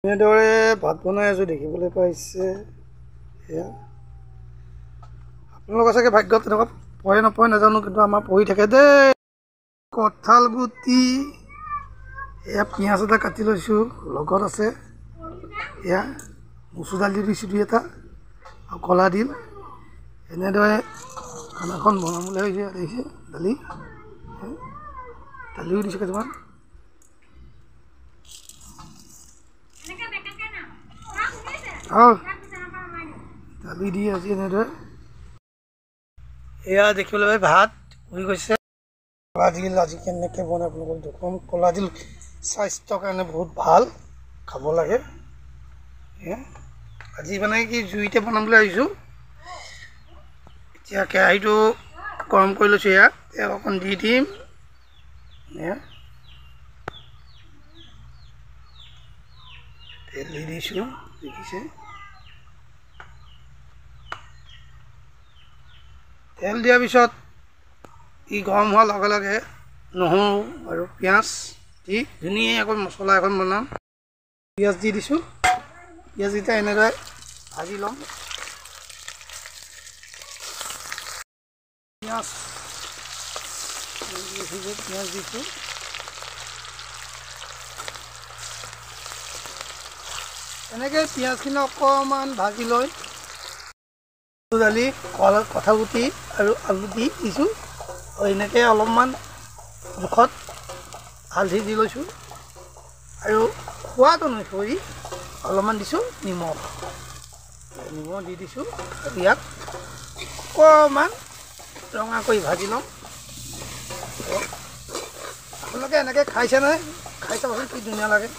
এনেদৰে ভাত বনাই আছোঁ দেখিবলৈ পাইছে। এয়া আপোনালোকৰ চাগে ভাগ্যত তেনেকুৱা পৰে নপৰে নাজানো, কিন্তু আমাৰ পৰি থাকে দেই। কঁঠাল গুটি, এয়া পিঁয়াজ এটা কাটি লৈছোঁ, লগত আছে এয়া মচুৰ দালি দিছোঁ দুই এটা আৰু কলা দিল। এনেদৰে খানাখন বনাবলৈ হৈছে। দেখিছে দালিও দিছোঁ কেইটামান। দালি দি আজি এনেদৰে এয়া দেখিবলৈ পাই ভাত হৈ গৈছে। কলা দিল আজি কেনেকৈ বনাই আপোনালোকক দেখুৱাম। কলা দিল স্বাস্থ্যৰ কাৰণে বহুত ভাল, খাব লাগে। আজি মানে কি জুইতে বনাবলৈ আহিছোঁ। এতিয়া কেৰাহীটো গৰম কৰি লৈছোঁ। ইয়াত তেল অকণ দি দিম। তেল দি দিছোঁ, দেখিছে। তেল দিয়াৰ পিছত ই গৰম হোৱাৰ লগে লগে নহৰু আৰু পিঁয়াজ দি ধুনীয়াকৈ মছলা এখন বনাম। পিঁয়াজ দি দিছোঁ। পিঁয়াজকেইটা এনেদৰে ভাজি ল'ম। পিঁয়াজ দিছোঁ। এনেকৈ পিঁয়াজখিনি অকণমান ভাজি লৈ মচুৰ দালি, কঁঠাল গুটি আৰু আলু দি দিছোঁ। আৰু এনেকৈ অলপমান জোখত হালধি দি লৈছোঁ আৰু সোৱাদ অনুসৰি অলপমান দিছোঁ নিমখ দি দিছোঁ। আৰু ইয়াক অকণমান ৰঙা কৰি ভাজি ল'ম। আপোনালোকে এনেকৈ খাইছে নহয়? খাই চাবচোন কি ধুনীয়া লাগে।